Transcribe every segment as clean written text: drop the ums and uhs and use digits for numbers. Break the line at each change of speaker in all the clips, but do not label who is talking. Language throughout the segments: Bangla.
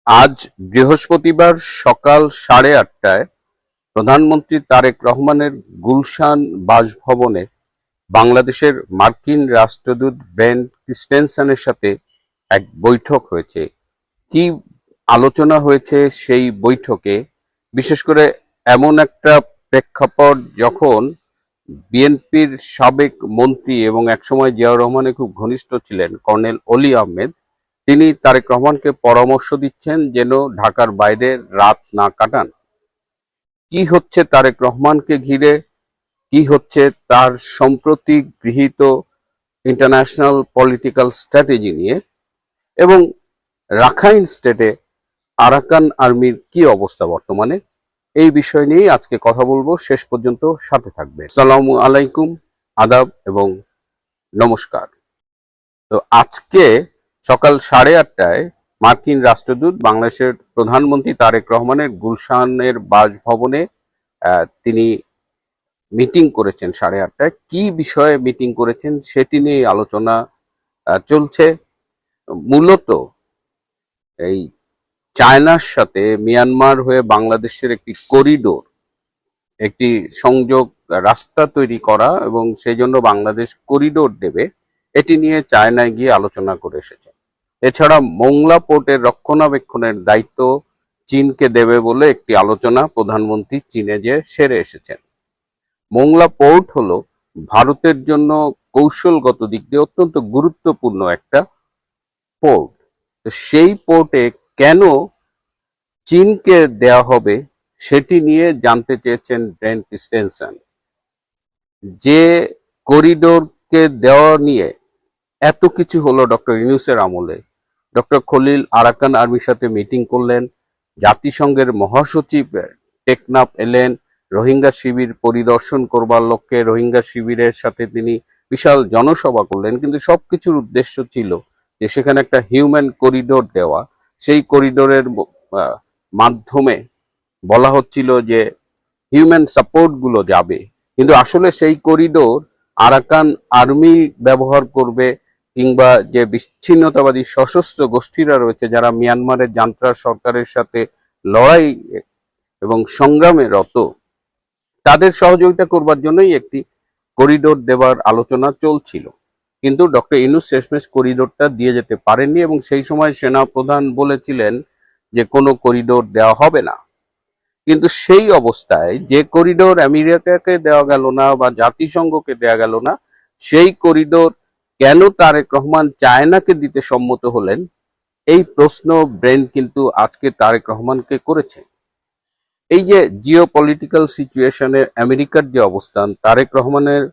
আজ বৃহস্পতিবার সকাল 8:30টায় প্রধানমন্ত্রী তারেক রহমানের গুলশান বাসভবনে বাংলাদেশের মার্কিন রাষ্ট্রদূত ব্রেন ক্রিস্টেনসেনের সাথে এক বৈঠক হয়েছে। কি আলোচনা হয়েছে সেই বৈঠকে, বিশেষ করে এমন একটা প্রেক্ষাপট যখন বিএনপির সাবেক মন্ত্রী এবং একসময় জিয়াউর রহমানের খুব ঘনিষ্ঠ ছিলেন কর্নেল অলি আহমেদ, তিনি তারেক রহমানকে পরামর্শ দিচ্ছেন যেন ঢাকার বাইরে রাত না কাটান। কি হচ্ছে তারেক রহমানকে ঘিরে, কি হচ্ছে তার সম্প্রতি গৃহীত ইন্টারন্যাশনাল পলিটিক্যাল স্ট্র্যাটেজি নিয়ে, এবং রাখাইন স্টেটে আরাকান আর্মির কি অবস্থা বর্তমানে, এই বিষয় নিয়েই আজকে কথা বলবো। শেষ পর্যন্ত সাথে থাকবে। আসসালামু আলাইকুম, আদাব এবং নমস্কার। তো আজকে সকাল 8:30টায় মার্কিন রাষ্ট্রদূত বাংলাদেশের প্রধানমন্ত্রী তারেক রহমানের গুলশানের বাসভবনে তিনি মিটিং করেছেন 8:30টায়। কি বিষয়ে মিটিং করেছেন সেটি নিয়ে আলোচনা চলছে। মূলত এই চায়নার সাথে মিয়ানমার হয়ে বাংলাদেশের একটি করিডোর, একটি সংযোগ রাস্তা তৈরি করা এবং সেই জন্য বাংলাদেশ করিডোর দেবে, এটি নিয়ে চায়নায় গিয়ে আলোচনা করে এসেছে। এছাড়া মোংলা পোর্টের রক্ষণাবেক্ষণের দায়িত্ব চীনকে দেবে বলে একটি আলোচনা প্রধানমন্ত্রী চীনে যে সেরে এসেছেন। মোংলা পোর্ট হলো ভারতের জন্য কৌশলগত দিক দিয়ে অত্যন্ত গুরুত্বপূর্ণ একটা পোর্ট। তো সেই পোর্টে কেন চীনকে দেয়া হবে সেটি নিয়ে জানতে চেয়েছেন ব্রেন ক্রিস্টেনসেন। যে করিডোরকে দেওয়া নিয়ে এত কিছু হলো ডক্টর ইউনূসের আমলে, ডক্টর খলিল আরাকান আর্মির সাথে মিটিং করলেন, জাতিসংঘের মহাসচিব টেকনাফ এলেন রোহিঙ্গা শিবির পরিদর্শন করবার লক্ষ্যে। রোহিঙ্গা শিবিরের সাথে তিনি বিশাল জনসভা করলেন, কিন্তু সবকিছুর উদ্দেশ্য ছিল যে সেখানে একটা হিউম্যান করিডোর দেওয়া। সেই করিডোরের মাধ্যমে বলা হচ্ছিল যে হিউম্যান সাপোর্ট গুলো যাবে, কিন্তু আসলে সেই করিডোর আরাকান আর্মি ব্যবহার করবে, কিংবা যে বিচ্ছিন্নতাবাদী সশস্ত্র গোষ্ঠীরা রয়েছে যারা মিয়ানমারের জান্ত্রা সরকারের সাথে লড়াই এবং সংগ্রামে রত, তাদের সহযোগিতা করবার জন্যই একটি করিডোর দেবার আলোচনা চলছিল। কিন্তু ডক্টর ইউনূস শেষমেশ করিডোরটা দিয়ে যেতে পারেননি, এবং সেই সময় সেনা প্রধান বলেছিলেন যে কোনো করিডোর দেওয়া হবে না। কিন্তু সেই অবস্থায় যে করিডোর আমেরিকাকে দেওয়া গেল না বা জাতিসংঘকে দেওয়া গেল না, সেই করিডোর কেন তারেক রহমান চায়নাকে দিতে সম্মত হলেন, এই প্রশ্ন ব্রেন কিন্তু আজকে তারেক রহমানকে করেছে। এই যে জিও পলিটিক্যাল সিচুয়েশনে আমেরিকার যে অবস্থান, তারেক রহমানের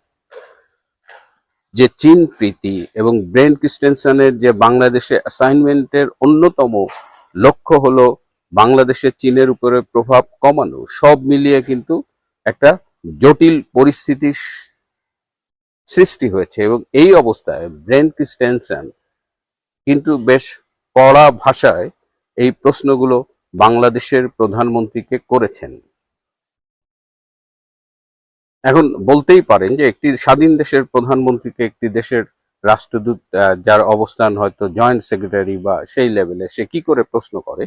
যে চীন প্রীতি এবং ব্রেন ক্রিস্টেনসেনের যে বাংলাদেশে অ্যাসাইনমেন্টের অন্যতম লক্ষ্য হলো বাংলাদেশের চীনের উপরে প্রভাব কমানো, সব মিলিয়ে কিন্তু একটা জটিল পরিস্থিতির সৃষ্টি হয়েছে। এবং এই অবস্থায় ব্রেন ক্রিস্টেনসেন কিন্তু বেশ কড়া ভাষায় এই প্রশ্নগুলো বাংলাদেশের প্রধানমন্ত্রীকে করেছেন। এখন বলতেই পারেন যে একটি স্বাধীন দেশের প্রধানমন্ত্রীকে একটি দেশের রাষ্ট্রদূত, যার অবস্থান হয়তো জয়েন্ট সেক্রেটারি বা সেই লেভেলে, সে কি করে প্রশ্ন করে,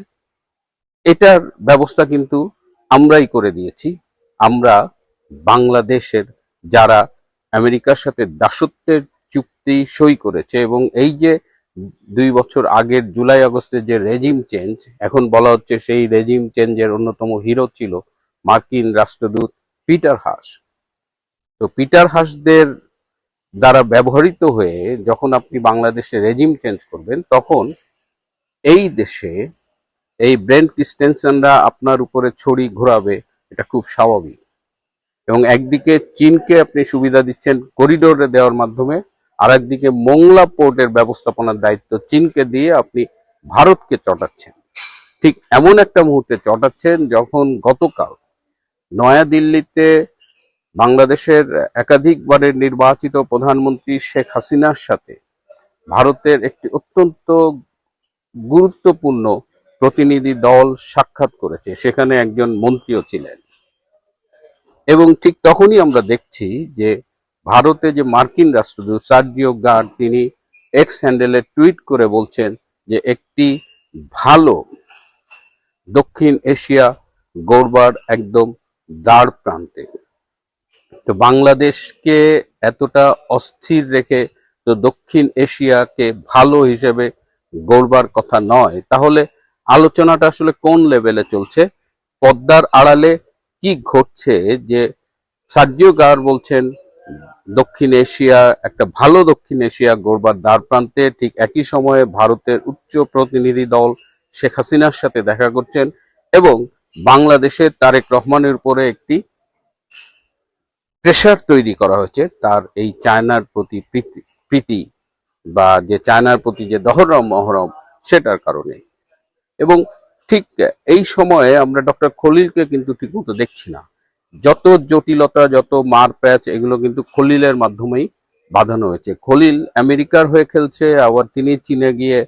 এটার ব্যবস্থা কিন্তু আমরাই করে দিয়েছি। আমরা বাংলাদেশের যারা আমেরিকার সাথে দাসত্বের চুক্তি সই করেছে, এবং এই যে 2 বছর আগের জুলাই আগস্টে যে রেজিম চেঞ্জ, এখন বলা হচ্ছে সেই রেজিম চেঞ্জের অন্যতম হিরো ছিল মার্কিন রাষ্ট্রদূত পিটার হাস। তো পিটার হাসদের দ্বারা ব্যবহৃত হয়ে যখন আপনি বাংলাদেশে রেজিম চেঞ্জ করবেন, তখন এই দেশে এই ব্রেন ক্রিস্টেনসেনরা আপনার উপরে ছড়ি ঘোরাবে, এটা খুব স্বাভাবিক। এবং একদিকে চীনকে আপনি সুবিধা দিচ্ছেন করিডোরে দেওয়ার মাধ্যমে, আর একদিকে মোংলা পোর্টের ব্যবস্থাপনার দায়িত্ব চীনকে দিয়ে আপনি ভারতকে চটাচ্ছেন। ঠিক এমন একটা মুহূর্তে চটাচ্ছেন যখন গতকাল নয়াদিল্লিতে বাংলাদেশের একাধিকবারের নির্বাচিত প্রধানমন্ত্রী শেখ হাসিনার সাথে ভারতের একটি অত্যন্ত গুরুত্বপূর্ণ প্রতিনিধি দল সাক্ষাৎ করেছে, সেখানে একজন মন্ত্রীও ছিলেন। এবং ঠিক তখনই আমরা দেখছি যে ভারতে যে মার্কিন রাষ্ট্রদূত সার্জিও গার্ড, তিনি এক্স হ্যান্ডেলে টুইট করে বলছেন যে একটি ভালো দক্ষিণ এশিয়া গড়বার একদম দ্বার প্রান্তে। তো বাংলাদেশকে এতটা অস্থির রেখে তো দক্ষিণ এশিয়াকে ভালো হিসেবে গড়বার কথা নয়। তাহলে আলোচনাটা আসলে কোন লেভেলে চলছে, পদ্মার আড়ালে কি ঘটছে? যে সার্জিও গার বলছেন দক্ষিণ এশিয়া একটা ভালো দক্ষিণ এশিয়া গড়বার দ্বার প্রান্তে, ঠিক একই সময়ে ভারতের উচ্চ প্রতিনিধি দল শেখ হাসিনার সাথে দেখা করছেন এবং বাংলাদেশের তারেক রহমানের উপরে একটি প্রেশার তৈরি করা হয়েছে তার এই চায়নার প্রতি প্রীতি বা যে চায়নার প্রতি যে দহরম মহরম সেটার কারণে। এবং ঠিক এই সময়ে আমরা ডক্টর খলিলকে কিন্তু ঠিকমতো দেখছি না। যত জটিলতা, যত মারপ্যাচ, এগুলো কিন্তু খলিলের মাধ্যমেই বাঁধানো হয়েছে। খলিল আমেরিকার হয়ে খেলছে, আবার তিনি চীনে গিয়ে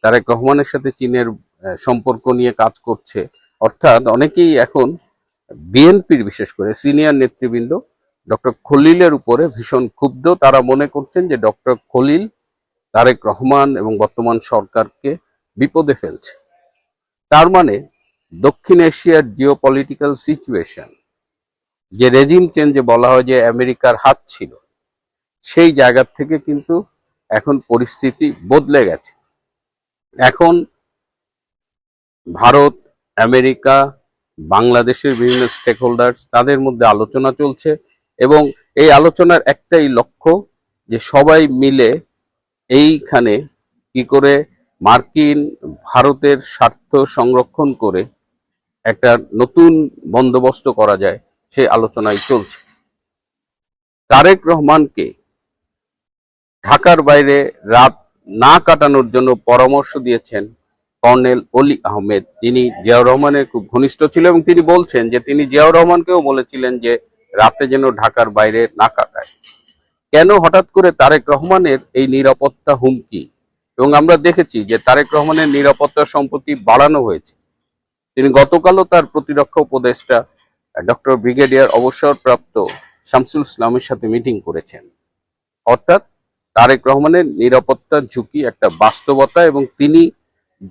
তারেক রহমানের সাথে চীনের সম্পর্ক নিয়ে কাজ করছে। অর্থাৎ অনেকেই এখন বিএনপির বিশেষ করে সিনিয়র নেতৃবৃন্দ ডক্টর খলিলের উপরে ভীষণ ক্ষুব্ধ। তারা মনে করছেন যে ডক্টর খলিল তারেক রহমান এবং বর্তমান সরকারকে বিপদে ফেলছে। তার মানে দক্ষিণ এশিয়ার জিওপলিটিক্যাল সিচুয়েশন, যে রেজিম চেঞ্জে বলা হয় যে আমেরিকার হাত ছিল, সেই জায়গা থেকে কিন্তু এখন পরিস্থিতি বদলে গেছে। এখন ভারত, আমেরিকা, বাংলাদেশের বিভিন্ন স্টেক হোল্ডার্স, তাদের মধ্যে আলোচনা চলছে এবং এই আলোচনার একটাই লক্ষ্য যে সবাই মিলে এইখানে কি করে মার্কিন ভারতের স্বার্থ সংরক্ষণ করে একটা নতুন বন্দোবস্ত করা যায়, সেই আলোচনায় চলছে। তারেক রহমানকে ঢাকার বাইরে রাত না কাটানোর জন্য পরামর্শ দিয়েছেন কর্নেল অলি আহমেদ। তিনি জিয়াউর রহমানের খুব ঘনিষ্ঠ ছিল এবং তিনি বলছেন যে তিনি জিয়াউর রহমানকেও বলেছিলেন যে রাতে যেন ঢাকার বাইরে না কাটায়। কেন হঠাৎ করে তারেক রহমানের এই নিরাপত্তা হুমকি? এবং আমরা দেখেছি যে তারেক রহমানের নিরাপত্তা সম্প্রতি বাড়ানো হয়েছে। তিনি গতকালও তার প্রতিরক্ষা উপদেষ্টা ডক্টর ব্রিগেডিয়ার অবসরপ্রাপ্ত শামসুল ইসলামের সাথে মিটিং করেছেন। অর্থাৎ তারেক রহমানের নিরাপত্তার ঝুঁকি একটা বাস্তবতা এবং তিনি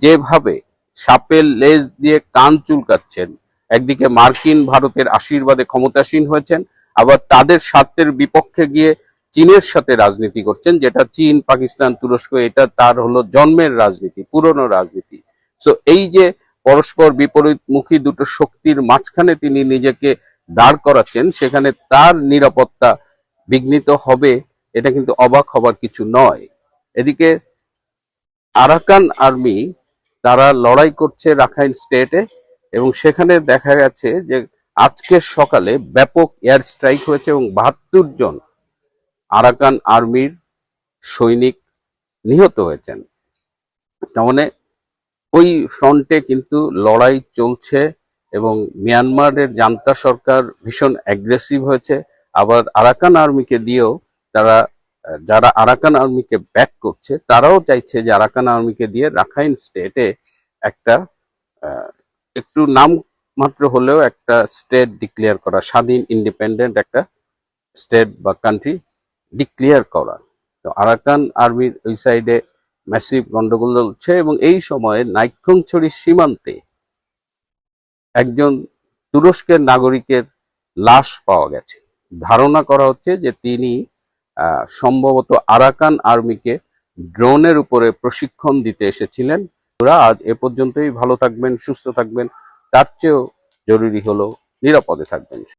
যেভাবে সাপের লেজ দিয়ে কান চুলকাচ্ছেন, একদিকে মার্কিন ভারতের আশীর্বাদে ক্ষমতাসীন হয়েছেন, আবার তাদের স্বার্থের বিপক্ষে গিয়ে চীনের সাথে রাজনীতি করছেন, যেটা চীন, পাকিস্তান, তুরস্ক, এটা তার হলো জন্মের রাজনীতি, পুরনো রাজনীতি। সো এই যে পরস্পর বিপরীতমুখী দুটো শক্তির মাঝখানে তিনি নিজেকে দাঁড় করাচ্ছেন, সেখানে তার নিরাপত্তা বিঘ্নিত হবে, এটা কিন্তু অবাক হবার কিছু নয়। এদিকে আরাকান আর্মি তারা লড়াই করছে রাখাইন স্টেটে এবং সেখানে দেখা গেছে যে আজকে সকালে ব্যাপক এয়ার স্ট্রাইক হয়েছে এবং ৭২ জন আরাকান আর্মির সৈনিক নিহত হয়েছেন। তার মানে ওই ফ্রন্টে কিন্তু লড়াই চলছে এবং মিয়ানমারের জান্তা সরকার ভীষণ অ্যাগ্রেসিভ হয়েছে। আবার আরাকান আর্মিকে দিয়েও তারা, যারা আরাকান আর্মিকে ব্যাক করছে, তারাও চাইছে যে আরাকান আর্মিকে দিয়ে রাখাইন স্টেটে একটা একটু নাম মাত্র হলেও একটা স্টেট ডিক্লেয়ার করা, স্বাধীন ইন্ডিপেন্ডেন্ট একটা স্টেট বা কান্ট্রি ডিক্লেয়ার করা। তো আরাকান আর্মির ওই সাইডে ম্যাসিভ গন্ডগোল চলছে এবং এই সময়ে নাইক্ষ্যংছড়ি সীমান্তে একজন তুরস্কের নাগরিকের লাশ পাওয়া গেছে। ধারণা করা হচ্ছে যে তিনি সম্ভবত আরাকান আর্মিকে ড্রোনের উপরে প্রশিক্ষণ দিতে এসেছিলেন। ওরা আজ এ পর্যন্তই। ভালো থাকবেন, সুস্থ থাকবেন, তার চেয়েও জরুরি হলো নিরাপদে থাকবেন।